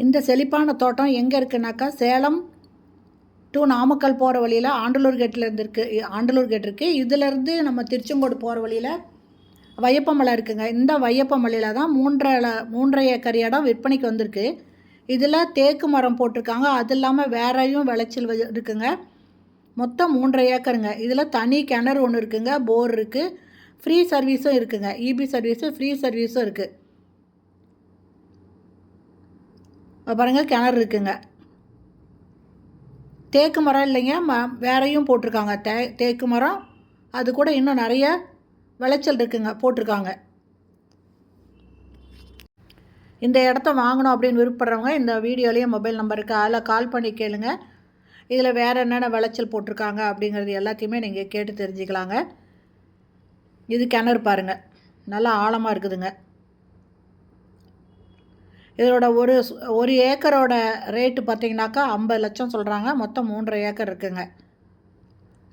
இந்த செழிப்பான தோட்டம் எங்கே இருக்குனாக்கா சேலம் டு நாமக்கல் போகிற வழியில் ஆண்டலூர் கேட்லேருந்து இருக்குது. ஆண்டலூர் கேட் இருக்குது. இதிலேருந்து நம்ம திருச்செங்கோடு போகிற வழியில் வையப்பமலை இருக்குங்க. இந்த வையப்பமலையில் தான் 3.5 ஏக்கர் இடம் விற்பனைக்கு வந்திருக்கு. இதில் தேக்கு மரம் போட்டிருக்காங்க. அது இல்லாமல் வேறையும் விளைச்சல் இருக்குங்க. மொத்தம் 3.5 ஏக்கருங்க. இதில் தனி கிணறு ஒன்று இருக்குங்க, போர் இருக்குது, ஃப்ரீ சர்வீஸும் இருக்குங்க. இபி சர்வீஸும் ஃப்ரீ சர்வீஸும் இருக்குது. பாருங்கள், கிணறு இருக்குங்க. தேக்கு மரம் இல்லைங்க, வேறையும் போட்டிருக்காங்க. தேக்கு மரம், அது கூட இன்னும் நிறைய விளைச்சல் இருக்குங்க, போட்டிருக்காங்க. இந்த இடத்த வாங்கணும் அப்படின்னு விருப்பப்படுறவங்க இந்த வீடியோலேயே மொபைல் நம்பருக்கு அதில் கால் பண்ணி கேளுங்க. இதில் வேறு என்னென்ன விளைச்சல் போட்டிருக்காங்க அப்படிங்கிறது எல்லாத்தையுமே நீங்கள் கேட்டு தெரிஞ்சுக்கலாங்க. இது கிணறு பாருங்கள், நல்லா ஆழமாக இருக்குதுங்க. இதோட ஒரு ஏக்கரோட ரேட்டு பார்த்திங்கனாக்கா 50 லட்சம் சொல்கிறாங்க. மொத்தம் 3.5 ஏக்கர் இருக்குங்க.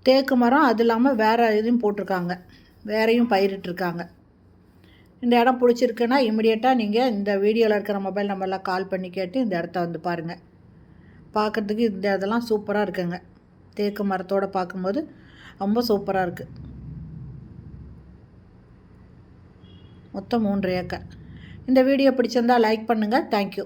தேக்கு மரம், அது இல்லாமல் வேறு இதுவும் போட்டிருக்காங்க, வேறையும் பயிரிட்டுருக்காங்க. இந்த இடம் பிடிச்சிருக்குன்னா இமிடியேட்டாக நீங்கள் இந்த வீடியோவில் இருக்கிற மொபைல் நம்பரில் கால் பண்ணி கேட்டு இந்த இடத்த வந்து பாருங்கள். பார்க்குறதுக்கு இந்த இதெல்லாம் சூப்பராக இருக்குங்க. தேக்கு மரத்தோடு பார்க்கும்போது ரொம்ப சூப்பராக இருக்குது. மொத்தம் 3 ஏக்கர். இந்த வீடியோ பிடிச்சிருந்தால் லைக் பண்ணுங்கள். தேங்க்யூ.